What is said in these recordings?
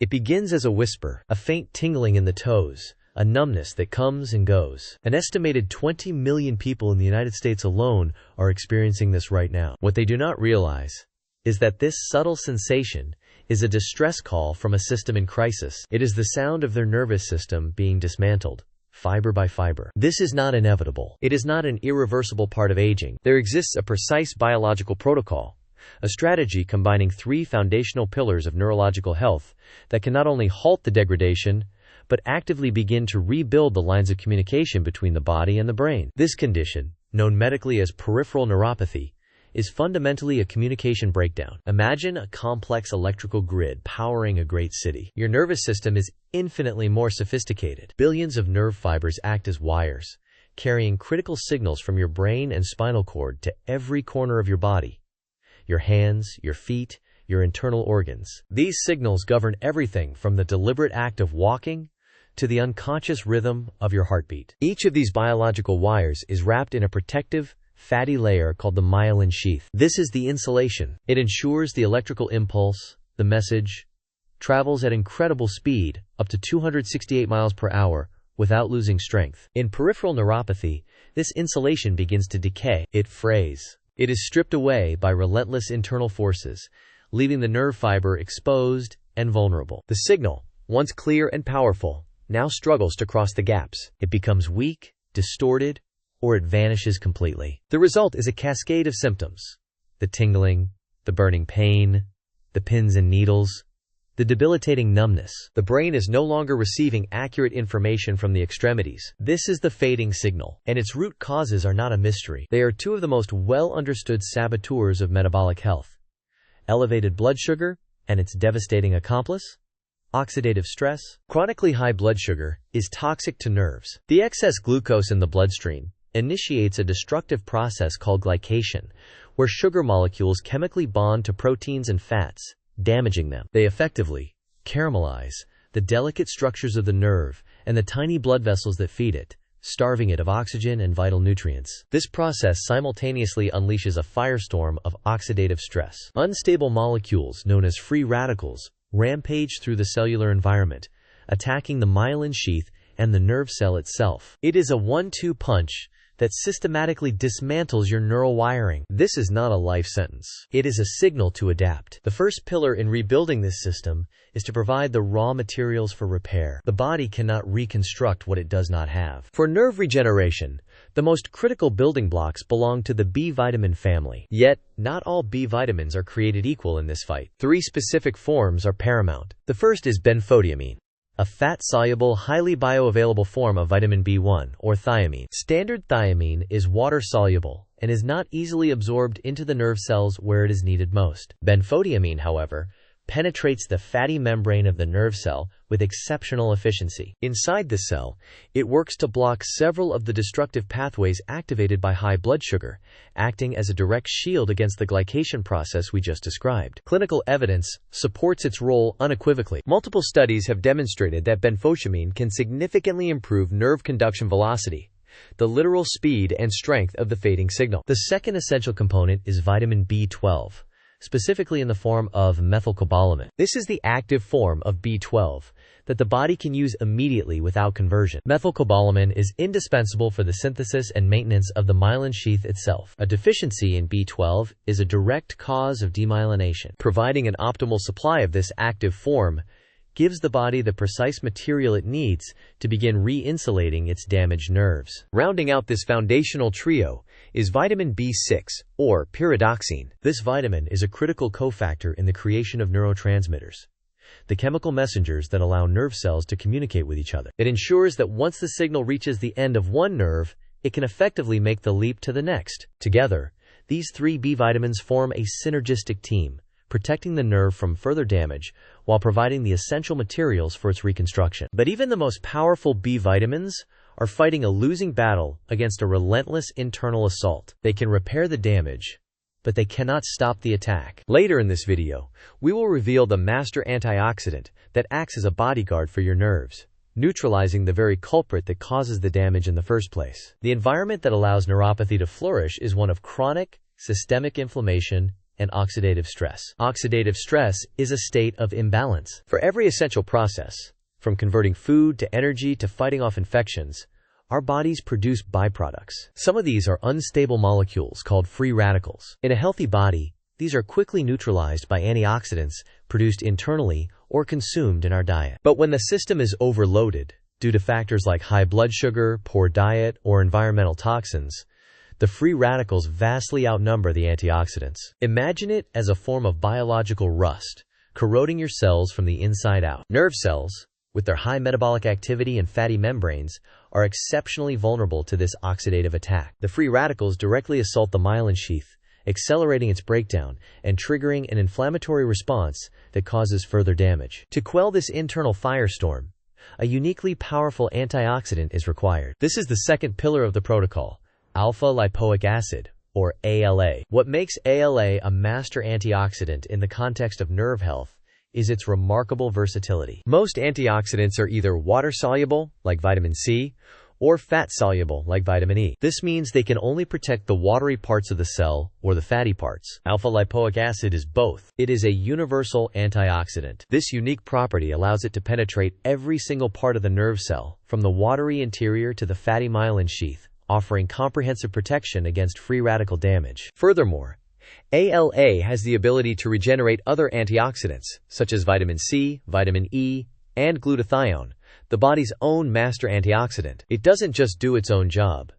It begins as a whisper, a faint tingling in the toes, a numbness that comes and goes. An estimated 20 million people in the United States alone are experiencing this right now. What they do not realize is that this subtle sensation is a distress call from a system in crisis. It is the sound of their nervous system being dismantled, fiber by fiber. This is not inevitable. It is not an irreversible part of aging. There exists a precise biological protocol, a strategy combining three foundational pillars of neurological health that can not only halt the degradation, but actively begin to rebuild the lines of communication between the body and the brain. This condition, known medically as peripheral neuropathy, is fundamentally a communication breakdown. Imagine a complex electrical grid powering a great city. Your nervous system is infinitely more sophisticated. Billions of nerve fibers act as wires, carrying critical signals from your brain and spinal cord to every corner of your body. Your hands, your feet, your internal organs. These signals govern everything from the deliberate act of walking to the unconscious rhythm of your heartbeat. Each of these biological wires is wrapped in a protective, fatty layer called the myelin sheath. This is the insulation. It ensures the electrical impulse, the message, travels at incredible speed, up to 268 miles per hour, without losing strength. In peripheral neuropathy, this insulation begins to decay. It frays. It is stripped away by relentless internal forces, leaving the nerve fiber exposed and vulnerable. The signal, once clear and powerful, now struggles to cross the gaps. It becomes weak, distorted, or it vanishes completely. The result is a cascade of symptoms: the tingling, the burning pain, the pins and needles, the debilitating numbness. The brain is no longer receiving accurate information from the extremities. This is the fading signal, and its root causes are not a mystery. They are two of the most well-understood saboteurs of metabolic health: elevated blood sugar and its devastating accomplice, oxidative stress. Chronically high blood sugar is toxic to nerves. The excess glucose in the bloodstream initiates a destructive process called glycation, where sugar molecules chemically bond to proteins and fats, damaging them. They effectively caramelize the delicate structures of the nerve and the tiny blood vessels that feed it, starving it of oxygen and vital nutrients. This process simultaneously unleashes a firestorm of oxidative stress. Unstable molecules, known as free radicals, rampage through the cellular environment, attacking the myelin sheath and the nerve cell itself. It is a 1-2 punch that systematically dismantles your neural wiring. This is not a life sentence. It is a signal to adapt. The first pillar in rebuilding this system is to provide the raw materials for repair. The body cannot reconstruct what it does not have. For nerve regeneration, the most critical building blocks belong to the B vitamin family. Yet, not all B vitamins are created equal in this fight. 3 specific forms are paramount. The first is benfotiamine, a fat-soluble, highly bioavailable form of vitamin B1, or thiamine. Standard thiamine is water-soluble and is not easily absorbed into the nerve cells where it is needed most. Benfotiamine, however, penetrates the fatty membrane of the nerve cell with exceptional efficiency. Inside the cell, it works to block several of the destructive pathways activated by high blood sugar, acting as a direct shield against the glycation process we just described. Clinical evidence supports its role unequivocally. Multiple studies have demonstrated that benfotiamine can significantly improve nerve conduction velocity, the literal speed and strength of the fading signal. The second essential component is vitamin B12, specifically in the form of methylcobalamin. This is the active form of B12 that the body can use immediately without conversion. Methylcobalamin is indispensable for the synthesis and maintenance of the myelin sheath itself. A deficiency in B12 is a direct cause of demyelination. Providing an optimal supply of this active form gives the body the precise material it needs to begin re-insulating its damaged nerves. Rounding out this foundational trio is vitamin B6, or pyridoxine. This vitamin is a critical cofactor in the creation of neurotransmitters, the chemical messengers that allow nerve cells to communicate with each other. It ensures that once the signal reaches the end of one nerve, it can effectively make the leap to the next. Together, these 3 B vitamins form a synergistic team, protecting the nerve from further damage while providing the essential materials for its reconstruction. But even the most powerful B vitamins are fighting a losing battle against a relentless internal assault. They can repair the damage, but they cannot stop the attack. Later in this video, we will reveal the master antioxidant that acts as a bodyguard for your nerves, neutralizing the very culprit that causes the damage in the first place. The environment that allows neuropathy to flourish is one of chronic, systemic inflammation and oxidative stress. Oxidative stress is a state of imbalance. For every essential process, from converting food to energy to fighting off infections, our bodies produce byproducts. Some of these are unstable molecules called free radicals. In a healthy body, these are quickly neutralized by antioxidants produced internally or consumed in our diet. But when the system is overloaded, due to factors like high blood sugar, poor diet, or environmental toxins, the free radicals vastly outnumber the antioxidants. Imagine it as a form of biological rust, corroding your cells from the inside out. Nerve cells, with their high metabolic activity and fatty membranes, are exceptionally vulnerable to this oxidative attack. The free radicals directly assault the myelin sheath, accelerating its breakdown and triggering an inflammatory response that causes further damage. To quell this internal firestorm, a uniquely powerful antioxidant is required. This is the second pillar of the protocol, alpha-lipoic acid, or ALA. What makes ALA a master antioxidant in the context of nerve health is its remarkable versatility. Most antioxidants are either water-soluble, like vitamin C, or fat-soluble, like vitamin E. This means they can only protect the watery parts of the cell or the fatty parts. Alpha-lipoic acid is both. It is a universal antioxidant. This unique property allows it to penetrate every single part of the nerve cell, from the watery interior to the fatty myelin sheath, offering comprehensive protection against free radical damage. Furthermore, ALA has the ability to regenerate other antioxidants, such as vitamin C, vitamin E, and glutathione, the body's own master antioxidant. It doesn't just do its own job.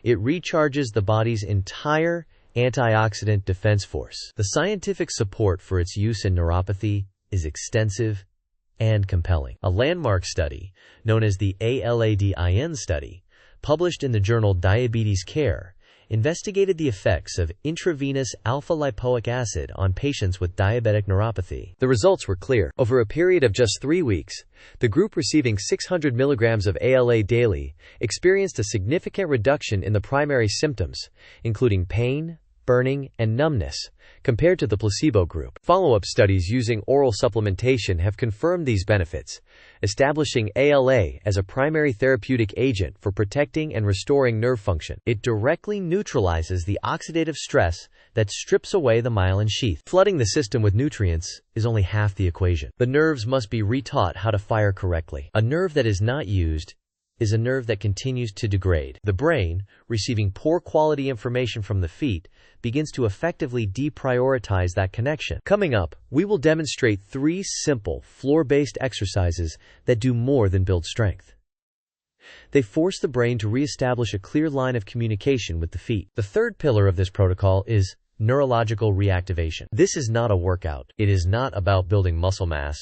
It recharges the body's entire antioxidant defense force. The scientific support for its use in neuropathy is extensive and compelling. A landmark study, known as the ALADIN study, published in the journal Diabetes Care, investigated the effects of intravenous alpha-lipoic acid on patients with diabetic neuropathy. The results were clear. Over a period of just 3 weeks, the group receiving 600 milligrams of ALA daily experienced a significant reduction in the primary symptoms, including pain, burning, and numbness, compared to the placebo group. Follow-up studies using oral supplementation have confirmed these benefits, establishing ALA as a primary therapeutic agent for protecting and restoring nerve function. It directly neutralizes the oxidative stress that strips away the myelin sheath. Flooding the system with nutrients is only half the equation. The nerves must be retaught how to fire correctly. A nerve that is not used is a nerve that continues to degrade. The brain, receiving poor quality information from the feet, begins to effectively deprioritize that connection. Coming up, we will demonstrate 3 simple, floor-based exercises that do more than build strength. They force the brain to reestablish a clear line of communication with the feet. The third pillar of this protocol is neurological reactivation. This is not a workout. It is not about building muscle mass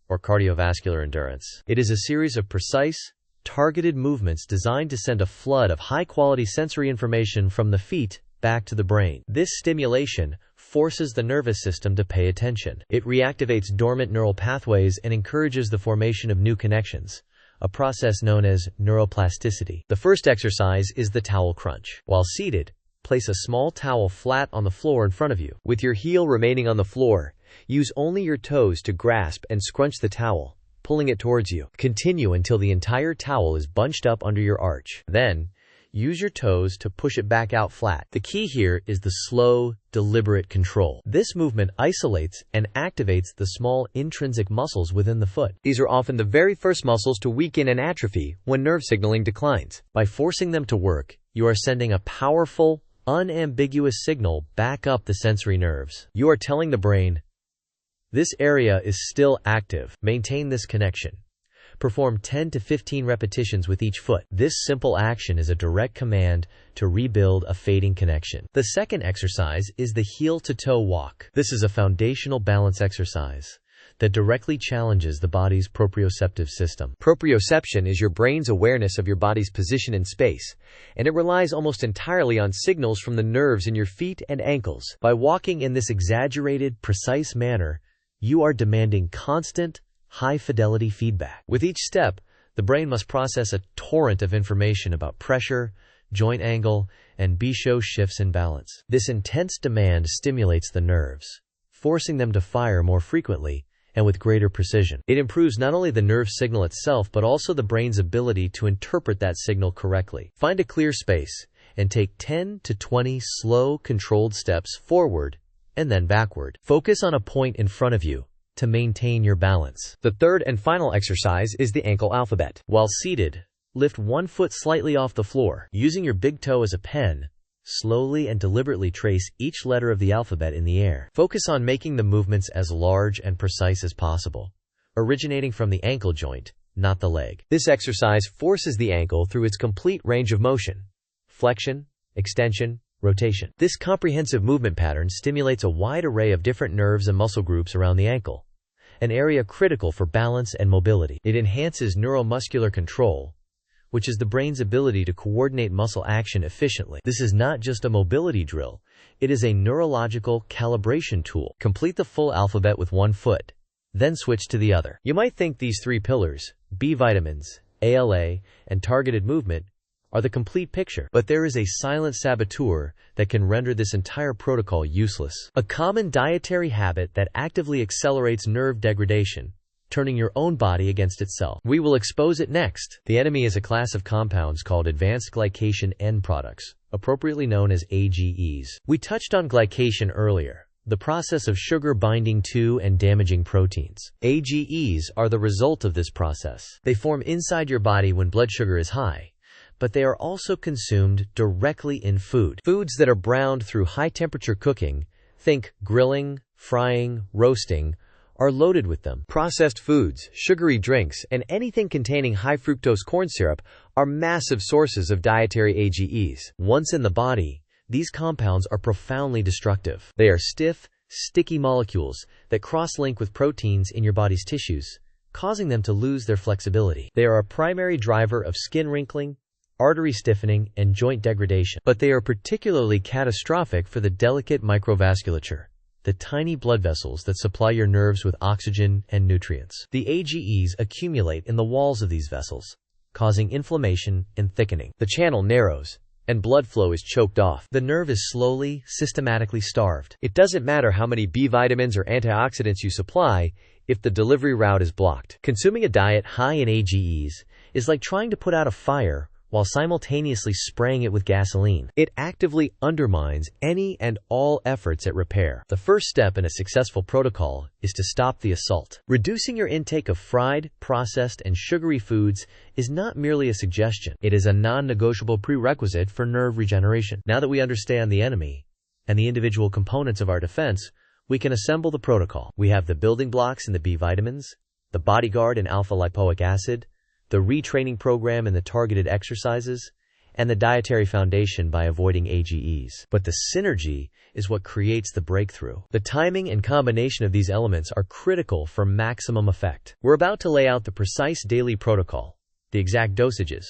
or cardiovascular endurance. It is a series of precise, targeted movements designed to send a flood of high-quality sensory information from the feet back to the brain. This stimulation forces the nervous system to pay attention. It reactivates dormant neural pathways and encourages the formation of new connections, a process known as neuroplasticity. The first exercise is the towel crunch. While seated, place a small towel flat on the floor in front of you. With your heel remaining on the floor, use only your toes to grasp and scrunch the towel, pulling it towards you. Continue until the entire towel is bunched up under your arch. Then, use your toes to push it back out flat. The key here is the slow, deliberate control. This movement isolates and activates the small intrinsic muscles within the foot. These are often the very first muscles to weaken and atrophy when nerve signaling declines. By forcing them to work, you are sending a powerful, unambiguous signal back up the sensory nerves. You are telling the brain, this area is still active. Maintain this connection. Perform 10 to 15 repetitions with each foot. This simple action is a direct command to rebuild a fading connection. The second exercise is the heel-to-toe walk. This is a foundational balance exercise that directly challenges the body's proprioceptive system. Proprioception is your brain's awareness of your body's position in space, and it relies almost entirely on signals from the nerves in your feet and ankles. By walking in this exaggerated, precise manner, you are demanding constant, high-fidelity feedback. With each step, the brain must process a torrent of information about pressure, joint angle, and Bischoff shifts in balance. This intense demand stimulates the nerves, forcing them to fire more frequently and with greater precision. It improves not only the nerve signal itself but also the brain's ability to interpret that signal correctly. Find a clear space and take 10 to 20 slow, controlled steps forward and then backward. Focus on a point in front of you to maintain your balance. The third and final exercise is the ankle alphabet. While seated, lift one foot slightly off the floor. Using your big toe as a pen, slowly and deliberately trace each letter of the alphabet in the air. Focus on making the movements as large and precise as possible, originating from the ankle joint, not the leg. This exercise forces the ankle through its complete range of motion: flexion, extension, rotation. This comprehensive movement pattern stimulates a wide array of different nerves and muscle groups around the ankle, an area critical for balance and mobility. It enhances neuromuscular control, which is the brain's ability to coordinate muscle action efficiently. This is not just a mobility drill, it is a neurological calibration tool. Complete the full alphabet with one foot, then switch to the other. You might think these three pillars, B vitamins, ALA, and targeted movement, are the complete picture. But there is a silent saboteur that can render this entire protocol useless. A common dietary habit that actively accelerates nerve degradation, turning your own body against itself. We will expose it next. The enemy is a class of compounds called advanced glycation end products, appropriately known as AGEs. We touched on glycation earlier, the process of sugar binding to and damaging proteins. AGEs are the result of this process. They form inside your body when blood sugar is high, but they are also consumed directly in food. Foods that are browned through high-temperature cooking, think grilling, frying, roasting, are loaded with them. Processed foods, sugary drinks, and anything containing high-fructose corn syrup are massive sources of dietary AGEs. Once in the body, these compounds are profoundly destructive. They are stiff, sticky molecules that cross-link with proteins in your body's tissues, causing them to lose their flexibility. They are a primary driver of skin wrinkling, artery stiffening, and joint degradation. But they are particularly catastrophic for the delicate microvasculature, the tiny blood vessels that supply your nerves with oxygen and nutrients. The AGEs accumulate in the walls of these vessels, causing inflammation and thickening. The channel narrows, and blood flow is choked off. The nerve is slowly, systematically starved. It doesn't matter how many B vitamins or antioxidants you supply if the delivery route is blocked. Consuming a diet high in AGEs is like trying to put out a fire while simultaneously spraying it with gasoline. It actively undermines any and all efforts at repair. The first step in a successful protocol is to stop the assault. Reducing your intake of fried, processed, and sugary foods is not merely a suggestion. It is a non-negotiable prerequisite for nerve regeneration. Now that we understand the enemy and the individual components of our defense, we can assemble the protocol. We have the building blocks in the B vitamins, the bodyguard in alpha-lipoic acid, the retraining program and the targeted exercises, and the dietary foundation by avoiding AGEs. But the synergy is what creates the breakthrough. The timing and combination of these elements are critical for maximum effect. We're about to lay out the precise daily protocol, the exact dosages,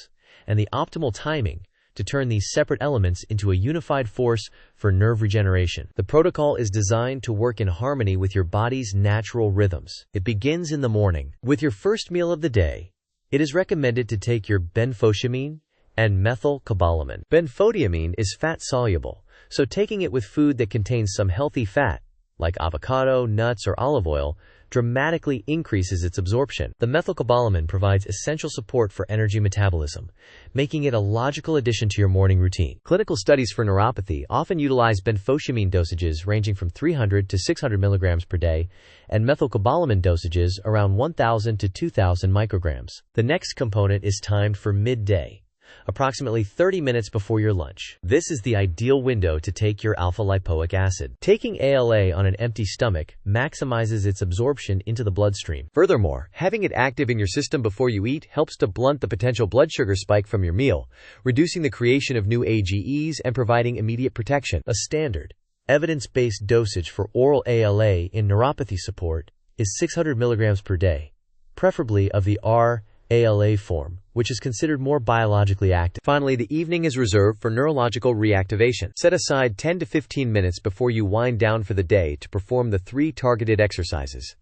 and the optimal timing to turn these separate elements into a unified force for nerve regeneration. The protocol is designed to work in harmony with your body's natural rhythms. It begins in the morning. With your first meal of the day, it is recommended to take your benfotiamine and methylcobalamin. Benfotiamine is fat-soluble, so taking it with food that contains some healthy fat, like avocado, nuts, or olive oil, dramatically increases its absorption. The methylcobalamin provides essential support for energy metabolism, making it a logical addition to your morning routine. Clinical studies for neuropathy often utilize benfotiamine dosages ranging from 300 to 600 milligrams per day, and methylcobalamin dosages around 1,000 to 2,000 micrograms. The next component is timed for midday, approximately 30 minutes before your lunch. This is the ideal window to take your alpha-lipoic acid. Taking ALA on an empty stomach maximizes its absorption into the bloodstream. Furthermore, having it active in your system before you eat helps to blunt the potential blood sugar spike from your meal, reducing the creation of new AGEs and providing immediate protection. A standard, evidence-based dosage for oral ALA in neuropathy support is 600 milligrams per day, preferably of the R-ALA form, which is considered more biologically active. Finally, the evening is reserved for neurological reactivation. Set aside 10 to 15 minutes before you wind down for the day to perform the 3 targeted exercises: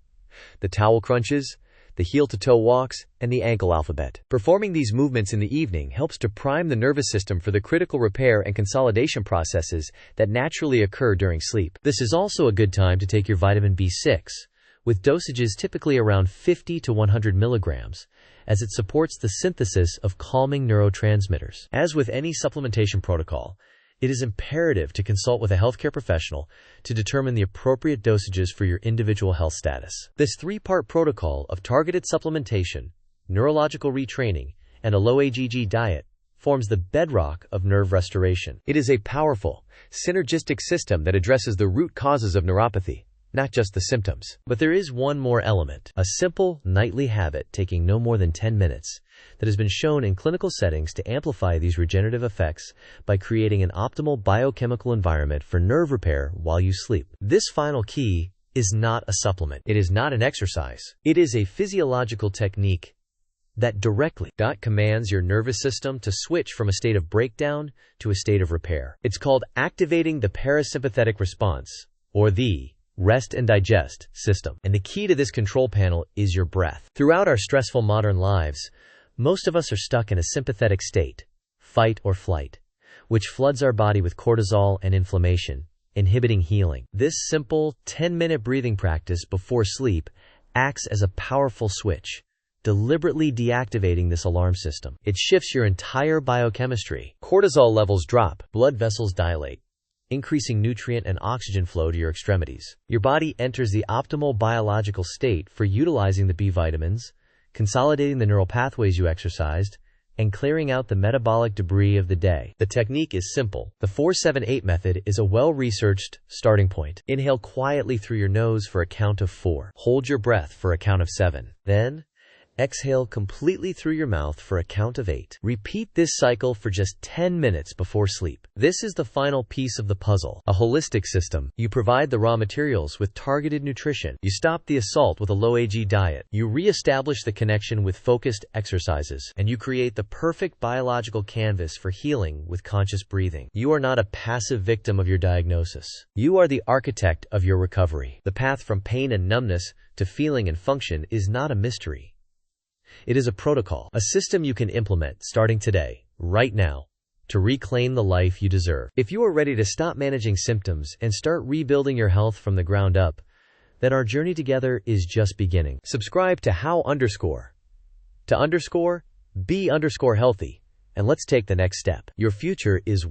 the towel crunches, the heel-to-toe walks, and the ankle alphabet. Performing these movements in the evening helps to prime the nervous system for the critical repair and consolidation processes that naturally occur during sleep. This is also a good time to take your vitamin B6, with dosages typically around 50 to 100 milligrams, as it supports the synthesis of calming neurotransmitters. As with any supplementation protocol, it is imperative to consult with a healthcare professional to determine the appropriate dosages for your individual health status. This three-part protocol of targeted supplementation, neurological retraining, and a low AGG diet forms the bedrock of nerve restoration. It is a powerful, synergistic system that addresses the root causes of neuropathy, not just the symptoms. But there is one more element, a simple nightly habit taking no more than 10 minutes that has been shown in clinical settings to amplify these regenerative effects by creating an optimal biochemical environment for nerve repair while you sleep. This final key is not a supplement. It is not an exercise. It is a physiological technique that directly commands your nervous system to switch from a state of breakdown to a state of repair. It's called activating the parasympathetic response, or the rest and digest system. And the key to this control panel is your breath. Throughout our stressful modern lives, most of us are stuck in a sympathetic state, fight or flight, which floods our body with cortisol and inflammation, inhibiting healing. This simple 10-minute breathing practice before sleep acts as a powerful switch, deliberately deactivating this alarm system. It shifts your entire biochemistry. Cortisol levels drop, blood vessels dilate, increasing nutrient and oxygen flow to your extremities. Your body enters the optimal biological state for utilizing the B vitamins, consolidating the neural pathways you exercised, and clearing out the metabolic debris of the day. The technique is simple. The 4-7-8 method is a well-researched starting point. Inhale quietly through your nose for a count of 4. Hold your breath for a count of 7. Then, exhale completely through your mouth for a count of 8. Repeat this cycle for just 10 minutes before sleep. This is the final piece of the puzzle, a holistic system. You provide the raw materials with targeted nutrition. You stop the assault with a low AG diet. You re-establish the connection with focused exercises. And you create the perfect biological canvas for healing with conscious breathing. You are not a passive victim of your diagnosis. You are the architect of your recovery. The path from pain and numbness to feeling and function is not a mystery. It is a protocol, a system you can implement starting today, right now, to reclaim the life you deserve. If you are ready to stop managing symptoms and start rebuilding your health from the ground up, then our journey together is just beginning. Subscribe to how_to_be_healthy, and let's take the next step. Your future is